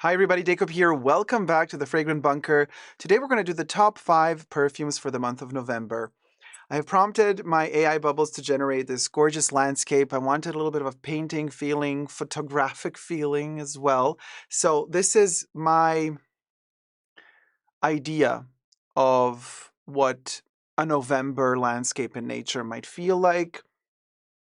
Hi everybody, Dacob here. Welcome back to the Fragrant Bunker. Today we're going to do the top 5 perfumes for the month of November. I have prompted my AI bubbles to generate this gorgeous landscape. I wanted a little bit of a painting feeling, photographic feeling as well. So this is my idea of what a November landscape in nature might feel like,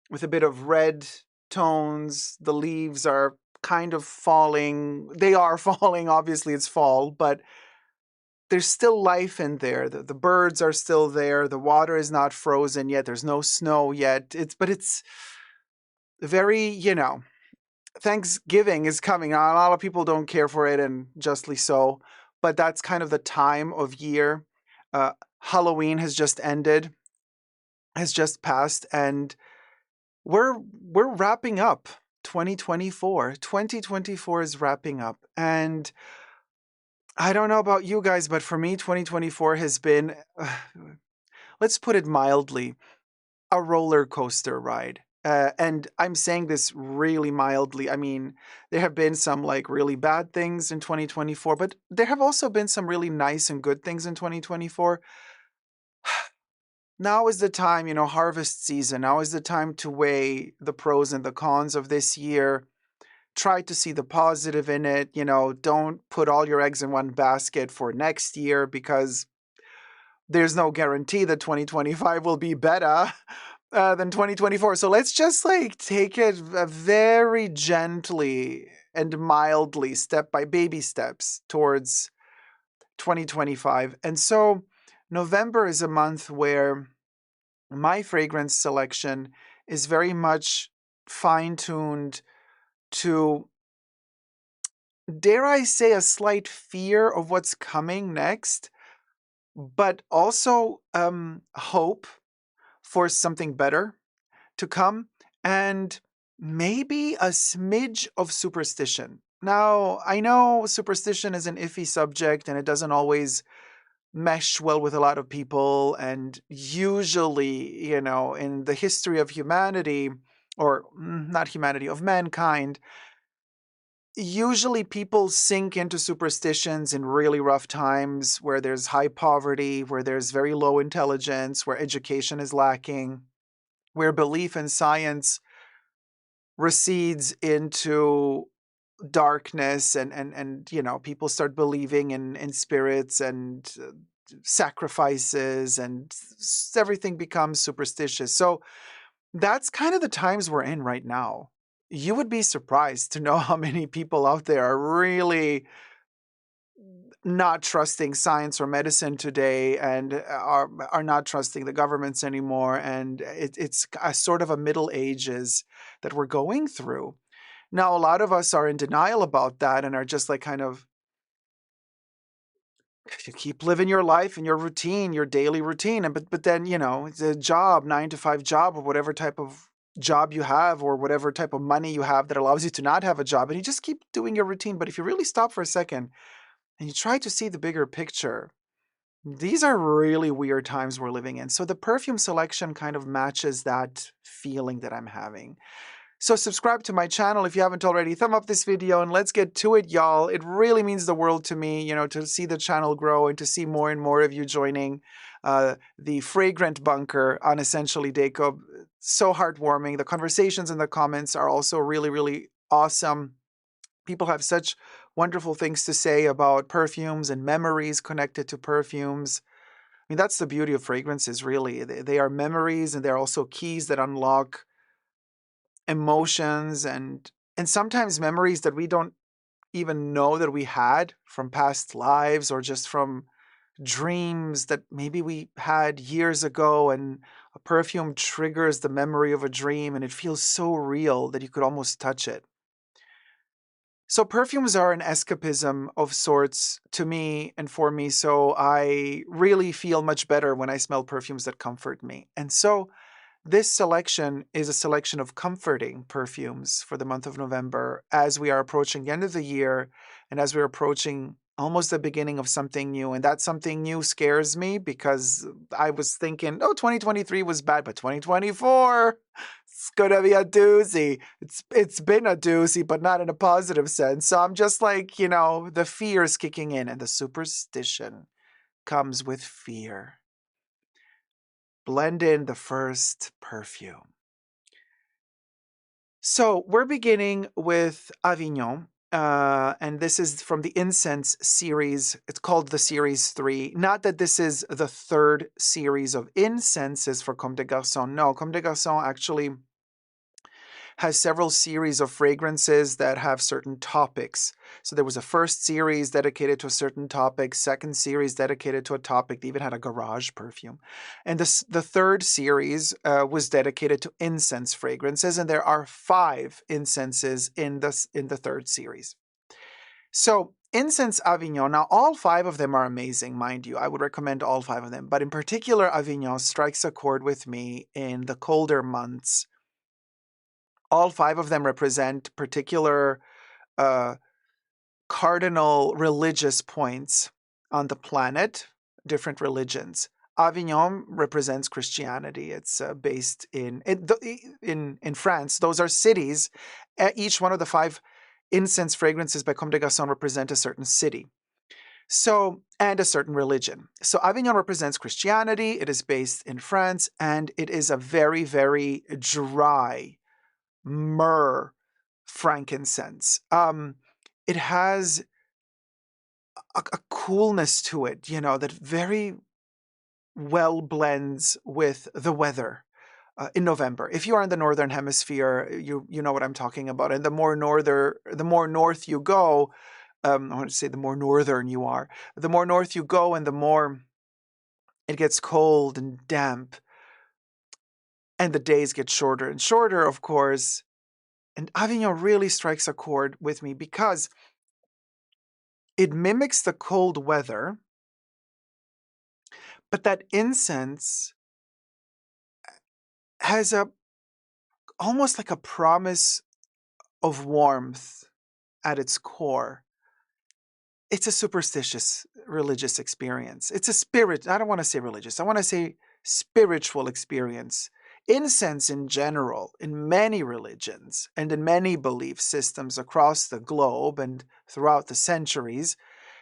with a bit of red tones. The leaves are kind of falling. They are falling, obviously it's fall, but there's still life in there. The birds are still there. The water is not frozen yet. There's no snow yet. It's very, Thanksgiving is coming on. A lot of people don't care for it, and justly so. But that's kind of the time of year. Uh, Halloween has just ended, has just passed, and we're wrapping up 2024. 2024 is wrapping up, and I don't know about you guys, but for me, 2024 has been, let's put it mildly, a roller coaster ride. And I'm saying this really mildly. I mean, there have been some like really bad things in 2024, but there have also been some really nice and good things in 2024. Now is the time, harvest season. Now is the time to weigh the pros and the cons of this year. Try to see the positive in it. Don't put all your eggs in one basket for next year, because there's no guarantee that 2025 will be better than 2024. So let's just like take it very gently and mildly, step by baby steps towards 2025. And so November is a month where my fragrance selection is very much fine-tuned to, dare I say, a slight fear of what's coming next, but also hope for something better to come, and maybe a smidge of superstition. Now, I know superstition is an iffy subject and it doesn't always mesh well with a lot of people. And usually, in the history of humanity, or not humanity, of mankind, usually people sink into superstitions in really rough times where there's high poverty, where there's very low intelligence, where education is lacking, where belief in science recedes into darkness, and people start believing in spirits and sacrifices, and everything becomes superstitious. So that's kind of the times we're in right now. You would be surprised to know how many people out there are really not trusting science or medicine today, and are not trusting the governments anymore. And it's a sort of a middle ages that we're going through. Now, a lot of us are in denial about that and are just like kind of, you keep living your life and your routine, your daily routine. And but then, it's a job, 9 to 5 job, or whatever type of job you have, or whatever type of money you have that allows you to not have a job. And you just keep doing your routine. But if you really stop for a second and you try to see the bigger picture, these are really weird times we're living in. So the perfume selection kind of matches that feeling that I'm having. So subscribe to my channel if you haven't already. Thumb up this video and let's get to it, y'all. It really means the world to me, to see the channel grow and to see more and more of you joining the Fragrant Bunker on Essentially Dacob. So heartwarming. The conversations in the comments are also really, really awesome. People have such wonderful things to say about perfumes and memories connected to perfumes. I mean, that's the beauty of fragrances, really. They are memories, and they're also keys that unlock emotions and sometimes memories that we don't even know that we had from past lives, or just from dreams that maybe we had years ago. And a perfume triggers the memory of a dream, and it feels so real that you could almost touch it. So perfumes are an escapism of sorts to me and for me. So I really feel much better when I smell perfumes that comfort me. And so this selection is a selection of comforting perfumes for the month of November, as we are approaching the end of the year and as we're approaching almost the beginning of something new. And that something new scares me, because I was thinking, oh, 2023 was bad, but 2024, It's gonna be a doozy. It's been a doozy, but not in a positive sense. So I'm just like, the fear is kicking in, and the superstition comes with fear. Blend in the first perfume. So we're beginning with Avignon. And this is from the Incense series. It's called the Series 3. Not that this is the third series of incenses for Comme des Garçons. No, Comme des Garçons actually has several series of fragrances that have certain topics. So there was a first series dedicated to a certain topic, second series dedicated to a topic. They even had a garage perfume. And the third series was dedicated to incense fragrances, and there are 5 incenses in the third series. So Incense Avignon, now all 5 of them are amazing, mind you. I would recommend all 5 of them. But in particular, Avignon strikes a chord with me in the colder months. All 5 of them represent particular cardinal religious points on the planet, different religions. Avignon represents Christianity. It's based in France. Those are cities. Each one of the 5 incense fragrances by Comme des Garçons represent a certain city. So, and a certain religion. So Avignon represents Christianity. It is based in France, and it is a very, very dry myrrh frankincense. It has a coolness to it, that very well blends with the weather in November. If you are in the northern hemisphere, you know what I'm talking about. And the more north you go, I want to say the more northern you are, the more north you go, and the more it gets cold and damp, and the days get shorter and shorter, of course. And Avignon really strikes a chord with me because it mimics the cold weather, but that incense has almost like a promise of warmth at its core. It's a superstitious religious experience. It's a spirit. I don't want to say religious. I want to say spiritual experience. Incense in general, in many religions and in many belief systems across the globe and throughout the centuries,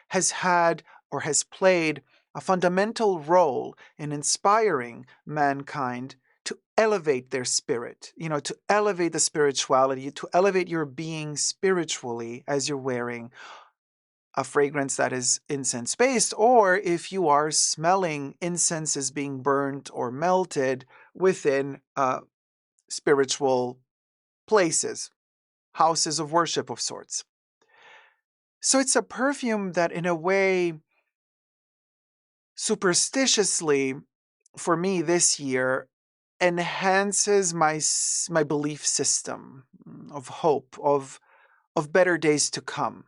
has had or has played a fundamental role in inspiring mankind to elevate their spirit, to elevate the spirituality, to elevate your being spiritually as you're wearing a fragrance that is incense based, or if you are smelling incenses being burnt or melted within spiritual places, houses of worship of sorts. So it's a perfume that, in a way, superstitiously, for me this year, enhances my belief system of hope, of better days to come.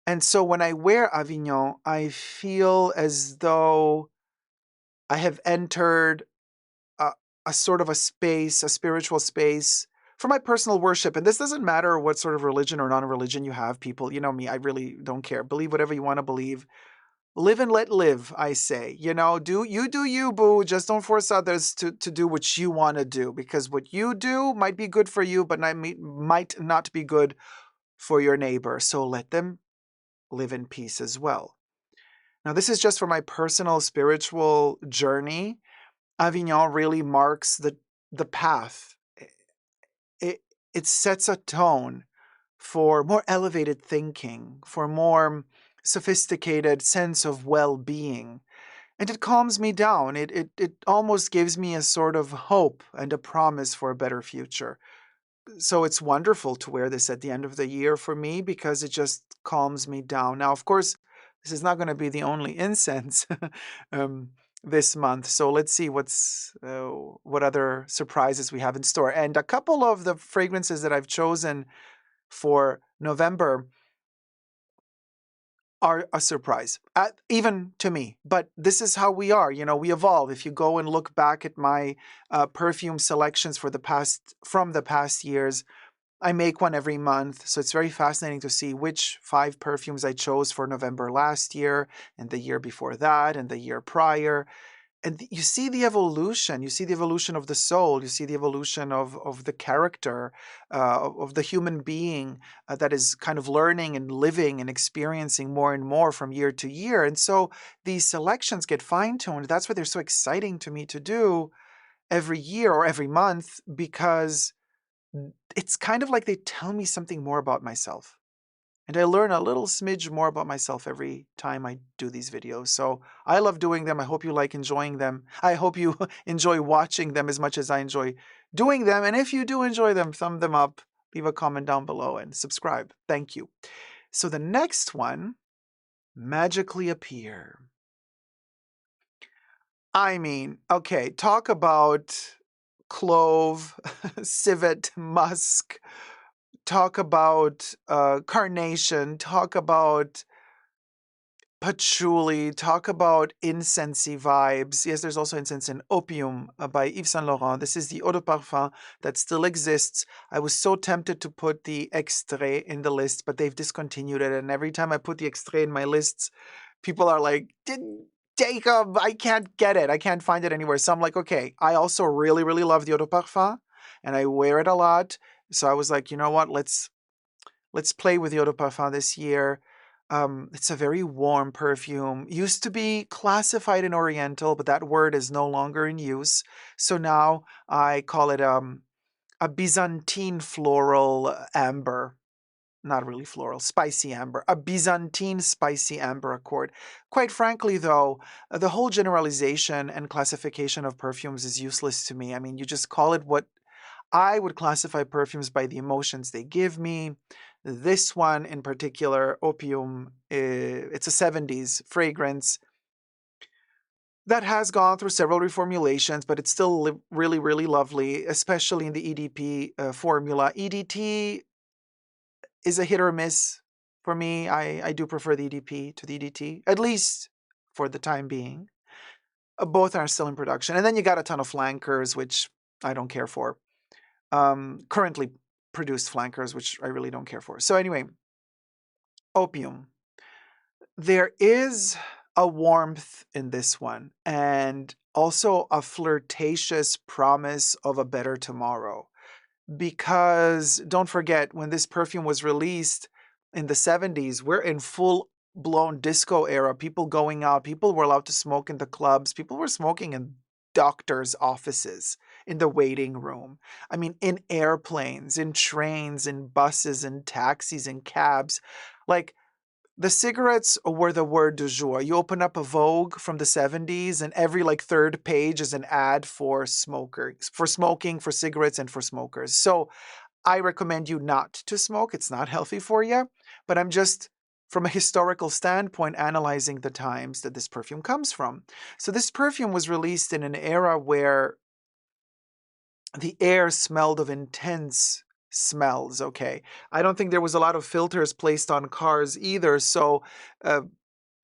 And so when I wear Avignon, I feel as though I have entered a sort of a space, a spiritual space for my personal worship. And this doesn't matter what sort of religion or non-religion you have, people. You know me, I really don't care. Believe whatever you want to believe. Live and let live, I say. Do you, boo. Just don't force others to do what you want to do, because what you do might be good for you, but might not be good for your neighbor. So let them live in peace as well. Now, this is just for my personal spiritual journey. Avignon really marks the path. It sets a tone for more elevated thinking, for more sophisticated sense of well-being. And it calms me down. It almost gives me a sort of hope and a promise for a better future. So it's wonderful to wear this at the end of the year for me, because it just calms me down. Now, of course, this is not going to be the only incense this month. So let's see what other surprises we have in store. And a couple of the fragrances that I've chosen for November are a surprise, even to me. But this is how we are. We evolve. If you go and look back at my perfume selections from the past years, I make one every month. So it's very fascinating to see which 5 perfumes I chose for November last year, and the year before that, and the year prior. you see the evolution. You see the evolution of the soul. You see the evolution of the character, of the human being that is kind of learning and living and experiencing more and more from year to year. And so these selections get fine-tuned. That's why they're so exciting to me to do every year or every month, because it's kind of like they tell me something more about myself. And I learn a little smidge more about myself every time I do these videos. So I love doing them. I hope you like enjoying them. I hope you enjoy watching them as much as I enjoy doing them. And if you do enjoy them, thumb them up, leave a comment down below, and subscribe. Thank you. So the next one, Magically Appear. I mean, okay, talk about clove, civet, musk, talk about carnation, talk about patchouli, talk about incensey vibes. Yes, there's also incense in Opium by Yves Saint Laurent. This is the eau de parfum that still exists. I was so tempted to put the extrait in the list, but they've discontinued it. And every time I put the extrait in my lists, people are like, Dacob, I can't get it. I can't find it anywhere. So I'm like, okay, I also really, really love the eau de parfum and I wear it a lot. So I was like, you know what? Let's play with the eau de parfum this year. It's a very warm perfume. Used to be classified in Oriental, but that word is no longer in use. So now I call it a Byzantine floral amber. Not really floral, spicy amber. A Byzantine spicy amber accord. Quite frankly, though, the whole generalization and classification of perfumes is useless to me. I mean, you just call it what I would classify perfumes by the emotions they give me. This one in particular, Opium, it's a 70s fragrance that has gone through several reformulations, but it's still really, really lovely, especially in the EDP formula. EDT is a hit or miss for me. I do prefer the EDP to the EDT, at least for the time being. Both are still in production. And then you got a ton of flankers, which I don't care for. Currently produced flankers, which I really don't care for. So anyway, Opium. There is a warmth in this one and also a flirtatious promise of a better tomorrow. Because don't forget, when this perfume was released in the 70s, we're in full blown disco era. People going out, people were allowed to smoke in the clubs, people were smoking in doctors' offices, in the waiting room. I mean, in airplanes, in trains, in buses, in taxis, in cabs. Like, the cigarettes were the word du jour. You open up a Vogue from the 70s, and every like third page is an ad for smokers, for smoking, for cigarettes, and for smokers. So I recommend you not to smoke. It's not healthy for you. But I'm just, from a historical standpoint, analyzing the times that this perfume comes from. So this perfume was released in an era where the air smelled of intense smells. Okay, I don't think there was a lot of filters placed on cars either, so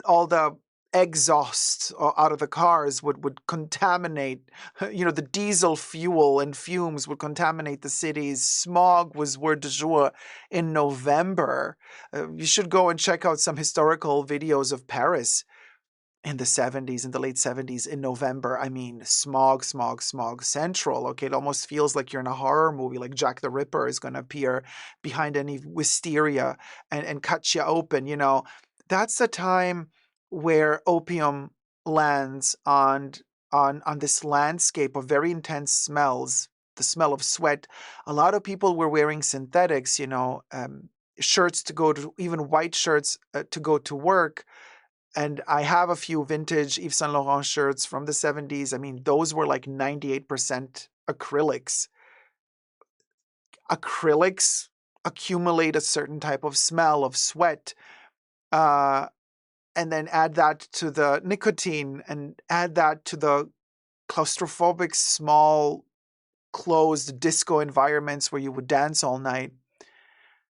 all the exhaust out of the cars would contaminate, the diesel fuel and fumes would contaminate the cities. Smog was word du jour in November. You should go and check out some historical videos of Paris in the 70s, in the late 70s, in November. I mean, smog, smog, smog central. Okay, it almost feels like you're in a horror movie, like Jack the Ripper is going to appear behind any wisteria and cut you open. That's the time where Opium lands on this landscape of very intense smells. The smell of sweat. A lot of people were wearing synthetics, shirts to go to, even white shirts to go to work. And I have a few vintage Yves Saint Laurent shirts from the 70s. I mean, those were like 98% acrylics. Acrylics accumulate a certain type of smell of sweat. And then add that to the nicotine and add that to the claustrophobic, small, closed disco environments where you would dance all night.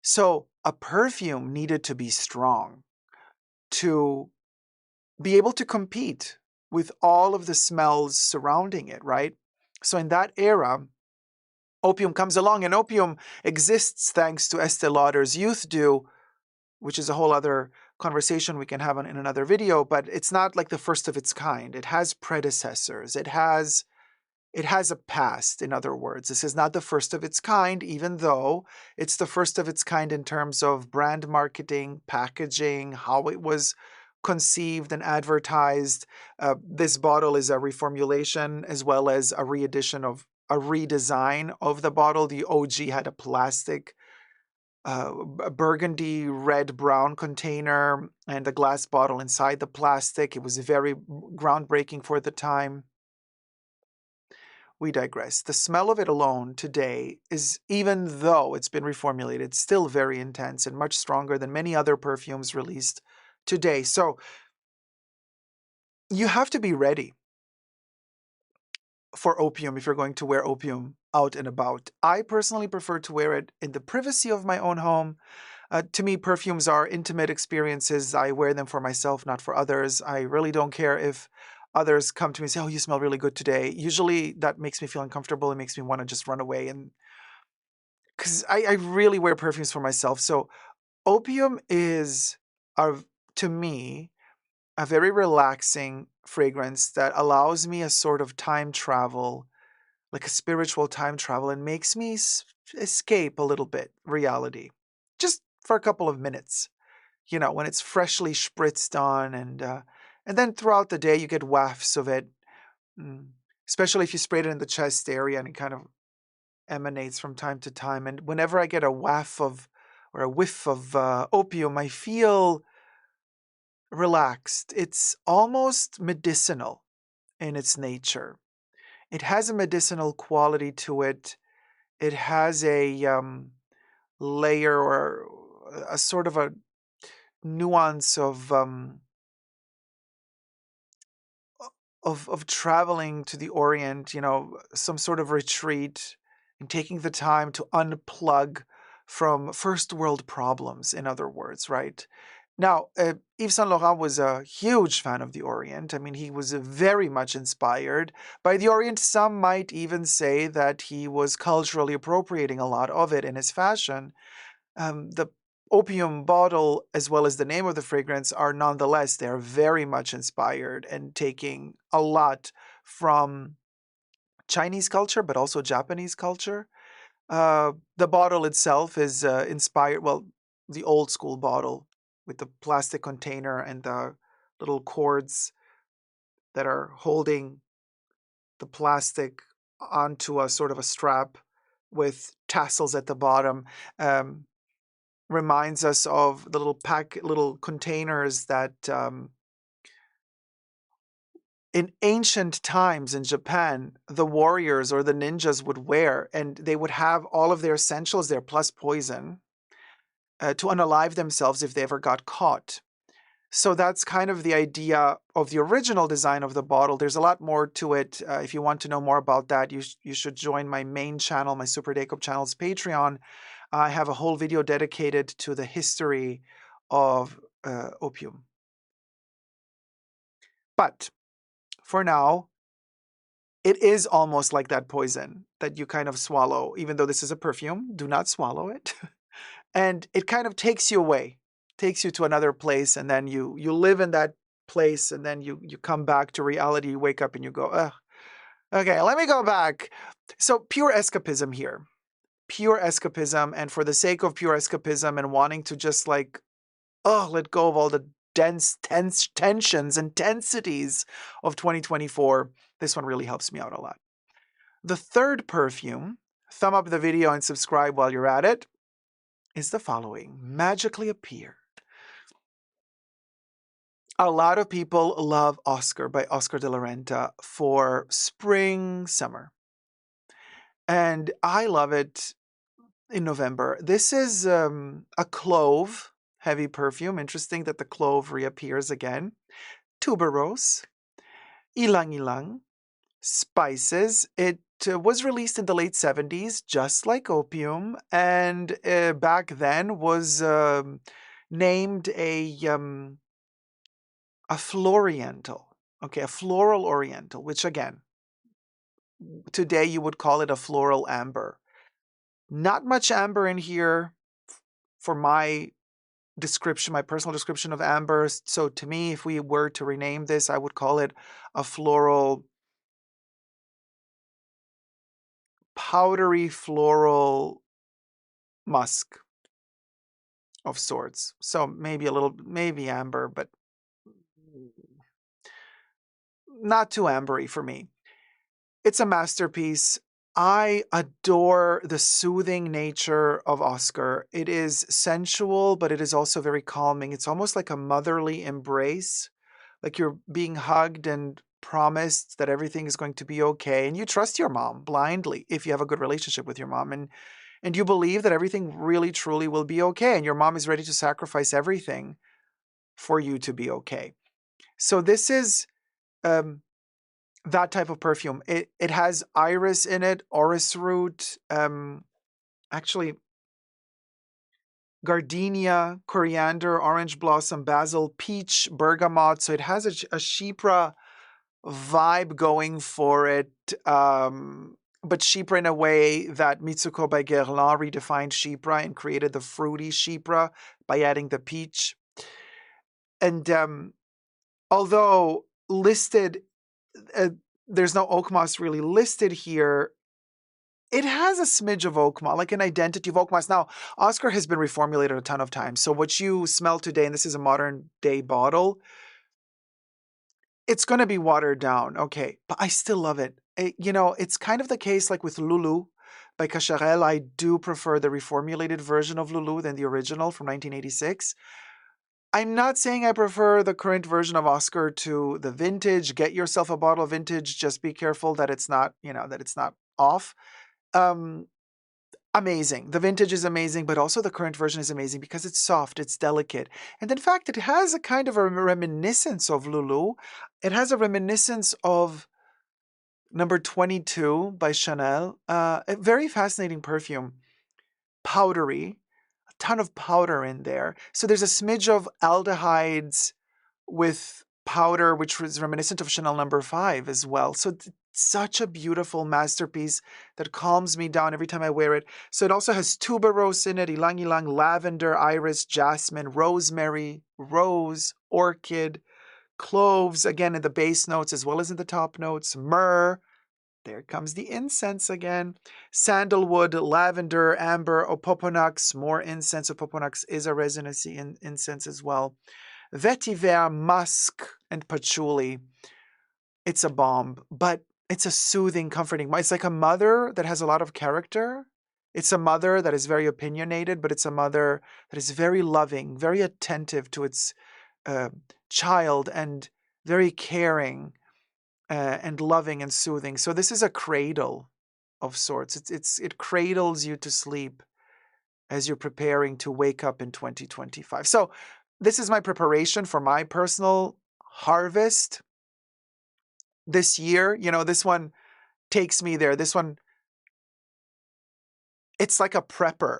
So a perfume needed to be strong to be able to compete with all of the smells surrounding it, right? So in that era, Opium comes along, and Opium exists thanks to Estee Lauder's Youth Dew, which is a whole other conversation we can have in another video, but it's not like the first of its kind. It has predecessors. It has a past, in other words. This is not the first of its kind, even though it's the first of its kind in terms of brand marketing, packaging, how it was conceived and advertised. This bottle is a reformulation as well as a redesign of the bottle. The OG had a plastic a burgundy red brown container and a glass bottle inside the plastic. It was very groundbreaking for the time. We digress. The smell of it alone today is, even though it's been reformulated, still very intense and much stronger than many other perfumes released today. So you have to be ready for Opium if you're going to wear Opium out and about. I personally prefer to wear it in the privacy of my own home. To me, perfumes are intimate experiences. I wear them for myself, not for others. I really don't care if others come to me and say, "Oh, you smell really good today." Usually that makes me feel uncomfortable. It makes me want to just run away. And because I really wear perfumes for myself. So Opium is, a, to me, a very relaxing fragrance that allows me a sort of time travel, like a spiritual time travel, and makes me escape a little bit reality, just for a couple of minutes. You know, when it's freshly spritzed on, and then throughout the day you get wafts of it, mm, especially if you sprayed it in the chest area, and it kind of emanates from time to time. And whenever I get a waft of or a whiff of Opium, I feel relaxed. It's almost medicinal in its nature. It has a medicinal quality to it. It has a layer or a sort of a nuance of traveling to the Orient, you know, some sort of retreat and taking the time to unplug from first world problems, in other words, right? Now, Yves Saint Laurent was a huge fan of the Orient. I mean, he was very much inspired by the Orient. Some might even say that he was culturally appropriating a lot of it in his fashion. The Opium bottle, as well as the name of the fragrance, are nonetheless, they're very much inspired and taking a lot from Chinese culture, but also Japanese culture. The bottle itself is inspired, well, the old school bottle with the plastic container and the little cords that are holding the plastic onto a sort of a strap with tassels at the bottom. Reminds us of the little containers that in ancient times in Japan, the warriors or the ninjas would wear, and they would have all of their essentials there plus poison to unalive themselves if they ever got caught. So that's kind of the idea of the original design of the bottle. There's a lot more to it. If you want to know more about that, you should join my main channel, my Super Dacob channel's Patreon. I have a whole video dedicated to the history of Opium. But for now, it is almost like that poison that you kind of swallow, even though this is a perfume. Do not swallow it. And it kind of takes you away, takes you to another place, and then you live in that place, and then you come back to reality. You wake up and you go, ugh, okay, let me go back. So pure escapism here. Pure escapism, and for the sake of pure escapism and wanting to just like, oh, let go of all the dense tensions and tensities of 2024, this one really helps me out a lot. The third perfume, thumb up the video and subscribe while you're at it, is the following: Magically Appear. A lot of people love Oscar by Oscar de la Renta for spring, summer. And I love it in November. This is a clove heavy perfume. Interesting that the clove reappears again. Tuberose, ilang ilang, spices. It was released in the late 70s, just like Opium, and back then was named a floriental. Okay, a floral oriental, which again, today you would call it a floral amber. Not much amber in here for my description, my personal description of amber. So to me, if we were to rename this, I would call it a floral, powdery floral musk of sorts. So maybe amber, but not too ambery for me. It's a masterpiece. I adore the soothing nature of Oscar. It is sensual, but it is also very calming. It's almost like a motherly embrace, like you're being hugged and promised that everything is going to be okay. And you trust your mom blindly if you have a good relationship with your mom. And you believe that everything really, truly will be okay. And your mom is ready to sacrifice everything for you to be okay. So this is that type of perfume. It has iris in it, orris root, actually gardenia, coriander, orange blossom, basil, peach, bergamot. So it has a chypre vibe going for it, but chypre in a way that Mitsuko by Guerlain redefined chypre and created the fruity chypre by adding the peach. And although listed, there's no oak moss really listed here, it has a smidge of oak moss, like an identity of oak moss. Now, Oscar has been reformulated a ton of times. So what you smell today, and this is a modern day bottle, it's going to be watered down. Okay, but I still love it. It's kind of the case like with Lulu by Cacharel. I do prefer the reformulated version of Lulu than the original from 1986. I'm not saying I prefer the current version of Oscar to the vintage. Get yourself a bottle of vintage. Just be careful that it's not, that it's not off. Amazing. The vintage is amazing, but also the current version is amazing because it's soft, it's delicate. And in fact, it has a kind of a reminiscence of Lulu. It has a reminiscence of number 22 by Chanel. A very fascinating perfume. Powdery, a ton of powder in there. So there's a smidge of aldehydes with powder, which was reminiscent of Chanel number 5 as well. So such a beautiful masterpiece that calms me down every time I wear it. So it also has tuberose in it, ylang ylang, lavender, iris, jasmine, rosemary, rose, orchid, cloves, again in the base notes as well as in the top notes, myrrh. There comes the incense again. Sandalwood, lavender, amber, opoponax, more incense. Opoponax is a resonancy in incense as well. Vetiver, musk, and patchouli. It's a bomb, but it's a soothing, comforting. It's like a mother that has a lot of character. It's a mother that is very opinionated, but it's a mother that is very loving, very attentive to its child, and very caring and loving and soothing. So this is a cradle of sorts. It cradles you to sleep as you're preparing to wake up in 2025. So this is my preparation for my personal harvest this year. This one takes me there. This one, it's like a prepper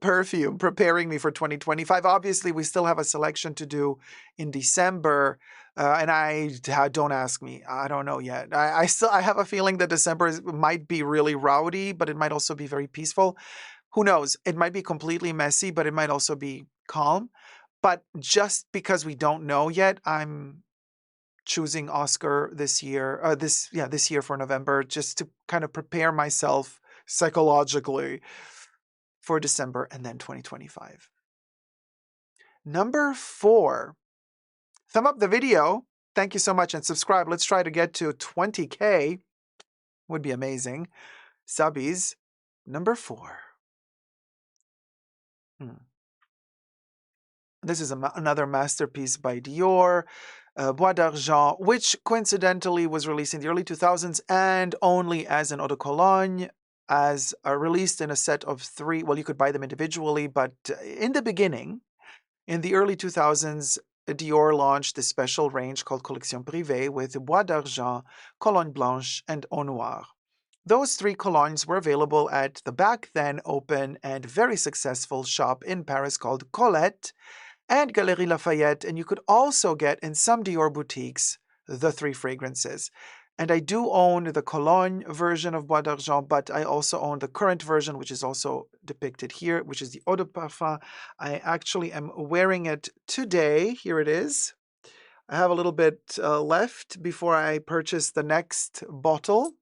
perfume preparing me for 2025. Obviously, we still have a selection to do in December. And don't ask me. I don't know yet. I have a feeling that December might be really rowdy, but it might also be very peaceful. Who knows? It might be completely messy, but it might also be calm. But just because we don't know yet, I'm choosing Oscar this year. This year for November, just to kind of prepare myself psychologically for December and then 2025. Number 4. Thumb up the video. Thank you so much, and subscribe. Let's try to get to 20K. Would be amazing. Subbies. Number 4. This is another masterpiece by Dior, Bois d'Argent, which coincidentally was released in the early 2000s and only as an eau de cologne, as released in a set of 3. Well, you could buy them individually, but in the beginning, in the early 2000s, Dior launched this special range called Collection Privée with Bois d'Argent, Cologne Blanche, and Eau Noire. Those 3 colognes were available at the back then open and very successful shop in Paris called Colette and Galeries Lafayette, and you could also get in some Dior boutiques the 3 fragrances. And I do own the Cologne version of Bois d'Argent, but I also own the current version, which is also depicted here, which is the Eau de Parfum. I actually am wearing it today. Here it is. I have a little bit left before I purchase the next bottle.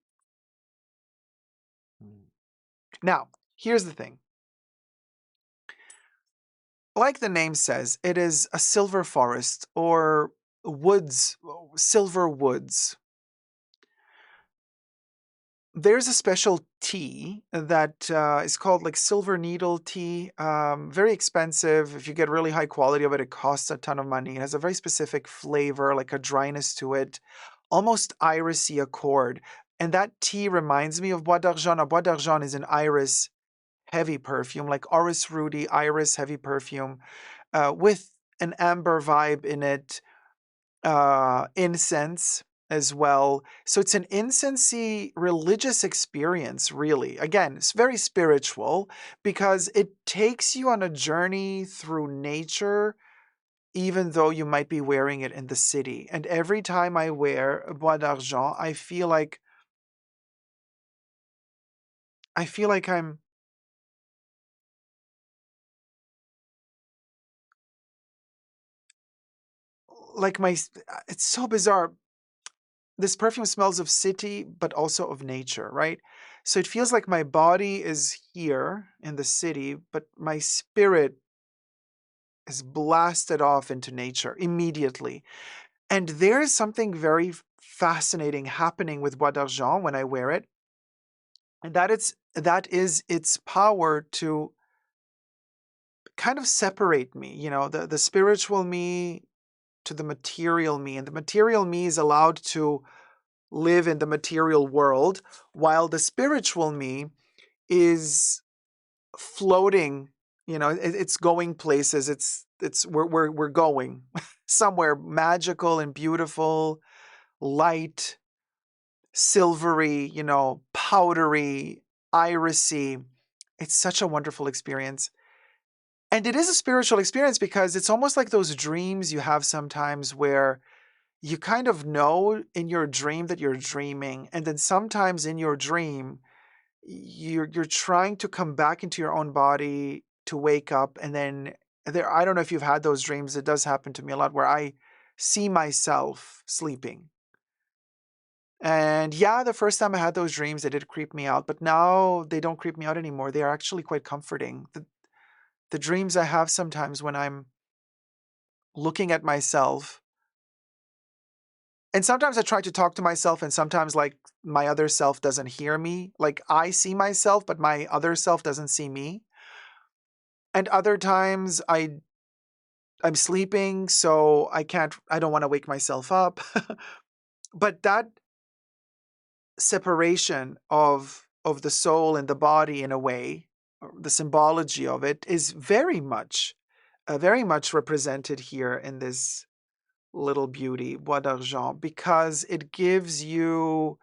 Now, here's the thing. Like the name says, it is a silver forest or woods, silver woods. There's a special tea that is called like silver needle tea. Very expensive. If you get really high quality of it, it costs a ton of money. It has a very specific flavor, like a dryness to it, almost irisy accord. And that tea reminds me of Bois d'Argent. Now, Bois d'Argent is an iris heavy perfume, like Orris Rudy iris heavy perfume, with an amber vibe in it, incense as well. So it's an incensey religious experience, really. Again, it's very spiritual because it takes you on a journey through nature, even though you might be wearing it in the city. And every time I wear Bois d'Argent, I feel like I'm like it's so bizarre. This perfume smells of city, but also of nature, right? So it feels like my body is here in the city, but my spirit is blasted off into nature immediately. And there is something very fascinating happening with Bois d'Argent when I wear it, and that is its power to kind of separate me, the spiritual me to the material me, and the material me is allowed to live in the material world, while the spiritual me is floating. It's going places. We're going somewhere magical and beautiful, light, silvery, powdery, irisy. It's such a wonderful experience. And it is a spiritual experience because it's almost like those dreams you have sometimes where you kind of know in your dream that you're dreaming, and then sometimes in your dream you're trying to come back into your own body to wake up, and then I don't know if you've had those dreams. It does happen to me a lot where I see myself sleeping. And yeah, the first time I had those dreams, they did creep me out, but now they don't creep me out anymore. They are actually quite comforting. The dreams I have sometimes when I'm looking at myself, and sometimes I try to talk to myself, and sometimes like my other self doesn't hear me. Like I see myself, but my other self doesn't see me. And other times I'm sleeping, so I don't want to wake myself up. But that separation of the soul and the body in a way, or the symbology of it is very much represented here in this little beauty, Bois d'Argent, because it gives you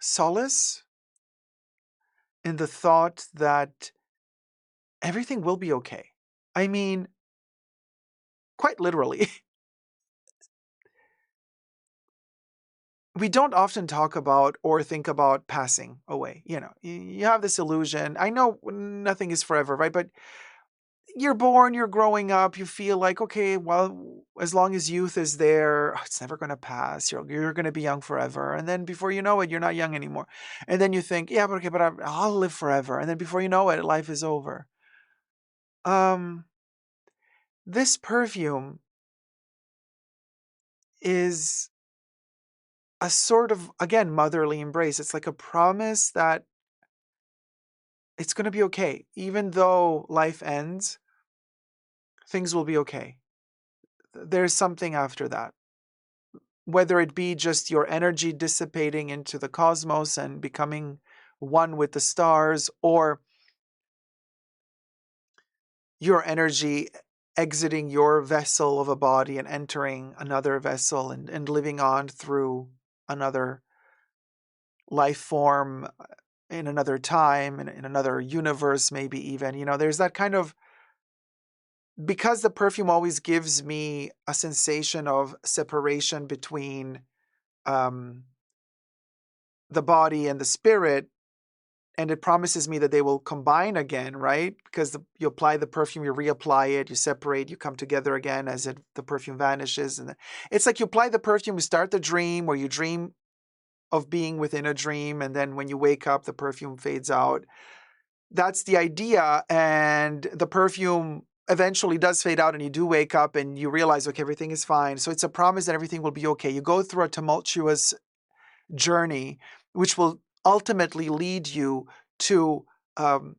solace in the thought that everything will be okay. I mean, quite literally. We don't often talk about or think about passing away. You have this illusion. I know nothing is forever, right? But you're born, you're growing up, you feel like, okay, well, as long as youth is there, it's never going to pass. You're going to be young forever. And then before you know it, you're not young anymore. And then you think, yeah, but okay, but I'll live forever. And then before you know it, life is over. Um, this perfume is a sort of, again, motherly embrace. It's like a promise that it's going to be okay. Even though life ends, things will be okay. There's something after that. Whether it be just your energy dissipating into the cosmos and becoming one with the stars, or your energy exiting your vessel of a body and entering another vessel, and living on through another life form in another time, in another universe, maybe even. There's that kind of, because the perfume always gives me a sensation of separation between um, the body and the spirit, and it promises me that they will combine again, right? Because you apply the perfume, you reapply it, you separate, you come together again as the perfume vanishes. And it's like you apply the perfume, you start the dream, or you dream of being within a dream, and then when you wake up, the perfume fades out. That's the idea, and the perfume eventually does fade out, and you do wake up and you realize, okay, everything is fine. So it's a promise that everything will be okay. You go through a tumultuous journey, which will ultimately lead you to um,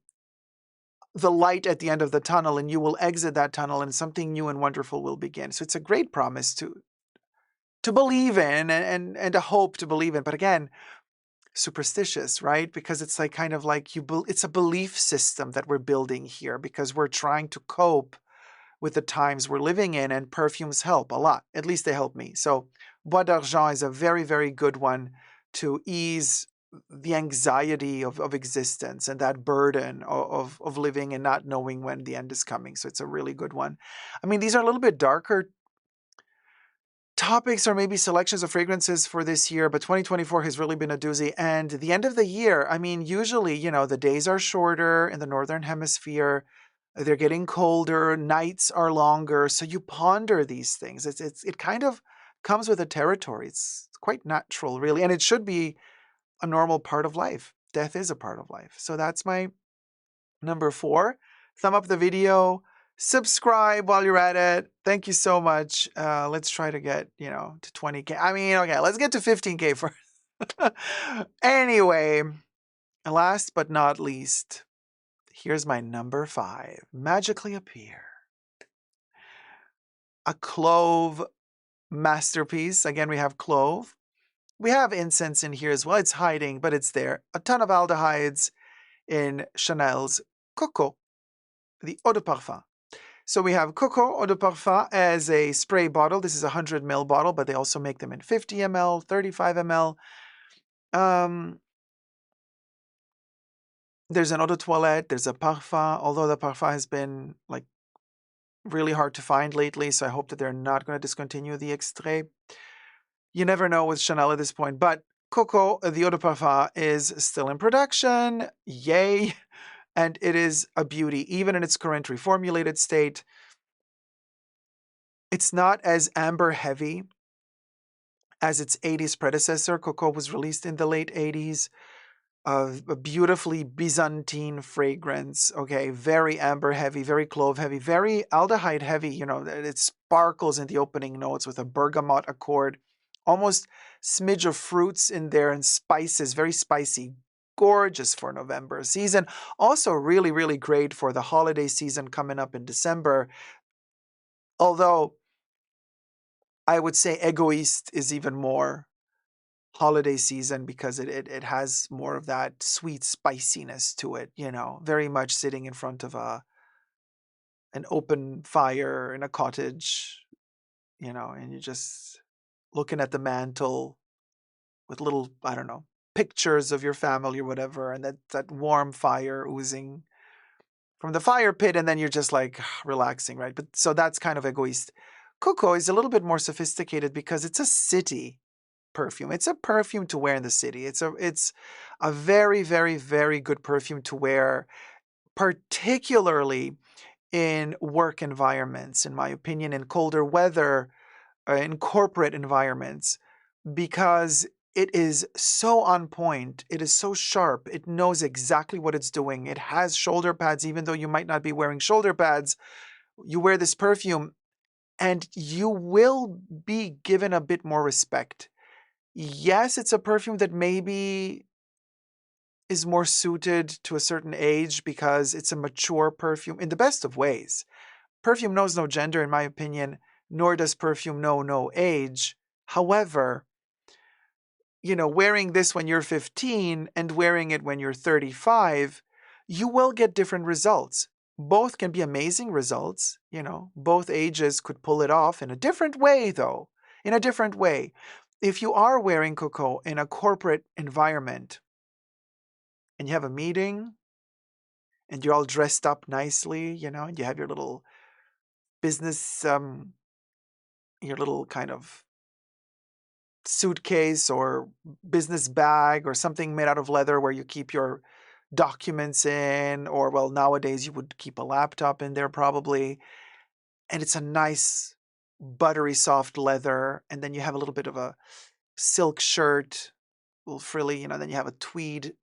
the light at the end of the tunnel, and you will exit that tunnel, and something new and wonderful will begin. So it's a great promise to believe in, and a hope to believe in. But again, superstitious, right? Because it's like kind of like it's a belief system that we're building here because we're trying to cope with the times we're living in, and perfumes help a lot. At least they help me. So Bois d'Argent is a very, very good one to ease the anxiety of existence and that burden of living and not knowing when the end is coming. So it's a really good one. I mean, these are a little bit darker topics or maybe selections of fragrances for this year, but 2024 has really been a doozy. And the end of the year, I mean, usually, the days are shorter in the Northern Hemisphere. They're getting colder, nights are longer. So you ponder these things. It kind of comes with the territory. It's quite natural, really. And it should be a normal part of life. Death is a part of life. So that's my number 4. Thumb up the video, subscribe while you're at it. Thank you so much. Let's try to get, to 20K. I mean, okay, let's get to 15K first. Anyway, last but not least, here's my number 5. Magically Appear. A clove masterpiece. Again, we have clove. We have incense in here as well. It's hiding, but it's there. A ton of aldehydes in Chanel's Coco, the eau de parfum. So we have Coco Eau de Parfum as a spray bottle. This is a 100 ml bottle, but they also make them in 50 ml, 35 ml. There's an eau de toilette, there's a parfum, although the parfum has been like really hard to find lately, so I hope that they're not going to discontinue the extrait. You never know with Chanel at this point, but Coco, the eau de parfum, is still in production. Yay! And it is a beauty, even in its current reformulated state. It's not as amber heavy as its 80s predecessor. Coco was released in the late 80s. A beautifully Byzantine fragrance, okay? Very amber heavy, very clove heavy, very aldehyde heavy. It sparkles in the opening notes with a bergamot accord. Almost smidge of fruits in there and spices, very spicy. Gorgeous for November season. Also really, really great for the holiday season coming up in December. Although I would say Egoist is even more holiday season because it has more of that sweet spiciness to it, very much sitting in front of an open fire in a cottage, and you're just looking at the mantle with little, I don't know, pictures of your family or whatever, and that warm fire oozing from the fire pit, and then you're just like relaxing, right? But so that's kind of Egoist. Coco is a little bit more sophisticated because it's a city perfume. It's a perfume to wear in the city. It's a very, very, very good perfume to wear, particularly in work environments, in my opinion, in colder weather, in corporate environments, because it is so on point. It is so sharp. It knows exactly what it's doing. It has shoulder pads, even though you might not be wearing shoulder pads. You wear this perfume and you will be given a bit more respect. Yes, it's a perfume that maybe is more suited to a certain age because it's a mature perfume in the best of ways. Perfume knows no gender, in my opinion, nor does perfume know no age. However, wearing this when you're 15 and wearing it when you're 35, you will get different results. Both can be amazing results. Both ages could pull it off in a different way, though. In a different way. If you are wearing Coco in a corporate environment and you have a meeting and you're all dressed up nicely, and you have your little business, your little kind of suitcase or business bag or something made out of leather where you keep your documents in, or well, nowadays you would keep a laptop in there probably. And it's a nice, buttery soft leather. And then you have a little bit of a silk shirt, a little frilly, then you have a tweed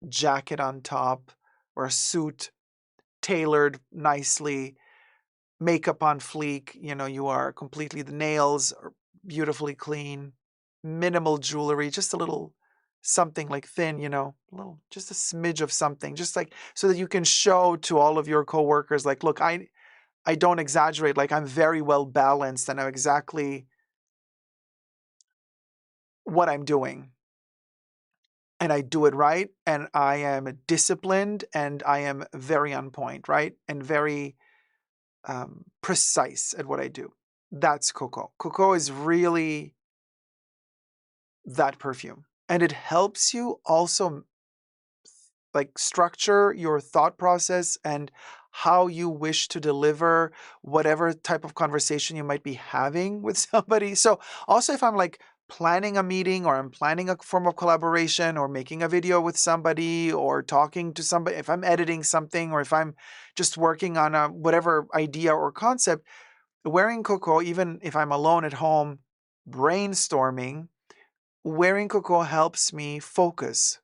jacket on top or a suit tailored nicely, makeup on fleek, you are completely, the nails are beautifully clean, minimal jewelry, just a little something like thin, just a smidge of something, just like so that you can show to all of your coworkers, like, look, I don't exaggerate, like I'm very well balanced and I know exactly what I'm doing. And I do it right, and I am disciplined, and I am very on point, right? And very precise at what I do. That's Coco. Coco is really that perfume. And it helps you also like structure your thought process and how you wish to deliver whatever type of conversation you might be having with somebody. So also if I'm like planning a meeting or I'm planning a form of collaboration or making a video with somebody or talking to somebody, if I'm editing something or if I'm just working on a whatever idea or concept, wearing Coco, even if I'm alone at home brainstorming, wearing Coco helps me focus.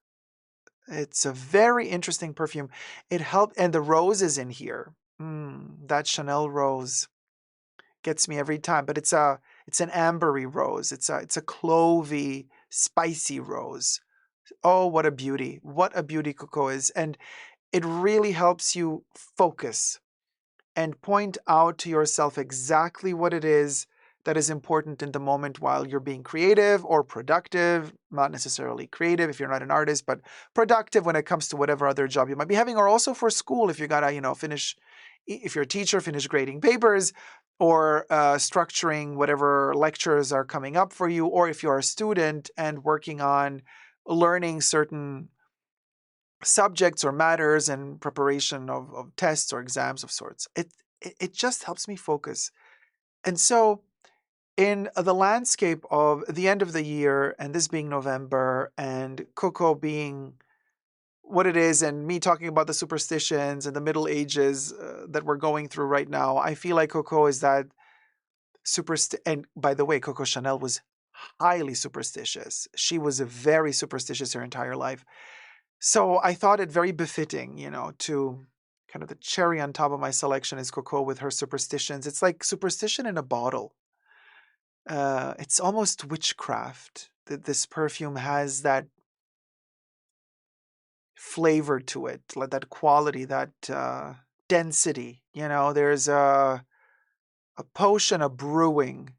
It's a very interesting perfume. It helped, and the rose is in here. That Chanel rose gets me every time, but it's an ambery rose. It's a clovey, spicy rose. Oh, what a beauty. What a beauty Coco is. And it really helps you focus and point out to yourself exactly what it is that is important in the moment while you're being creative or productive, not necessarily creative if you're not an artist, but productive when it comes to whatever other job you might be having, or also for school if you gotta, finish, if you're a teacher, finish grading papers or structuring whatever lectures are coming up for you, or if you're a student and working on learning certain subjects or matters and preparation of tests or exams of sorts. It just helps me focus. And so in the landscape of the end of the year and this being November and Coco being what it is and me talking about the superstitions and the Middle Ages that we're going through right now, I feel like Coco is that and by the way, Coco Chanel was highly superstitious. She was very superstitious her entire life. So I thought it very befitting, to kind of the cherry on top of my selection is Coco with her superstitions. It's like superstition in a bottle. It's almost witchcraft. This perfume has that flavor to it, like that quality, that density. There's a potion, a brewing,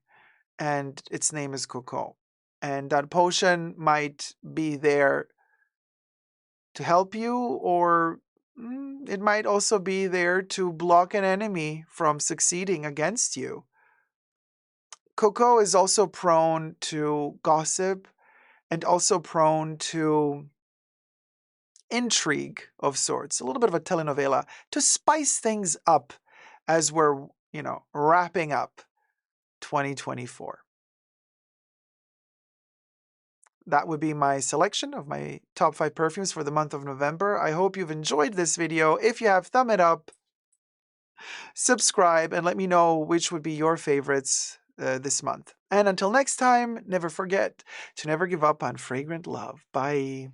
and its name is Coco. And that potion might be there to help you, or it might also be there to block an enemy from succeeding against you. Coco is also prone to gossip and also prone to intrigue of sorts, a little bit of a telenovela, to spice things up as we're, wrapping up 2024. That would be my selection of my top 5 perfumes for the month of November. I hope you've enjoyed this video. If you have, thumb it up, subscribe, and let me know which would be your favorites this month. And until next time, never forget to never give up on fragrant love. Bye.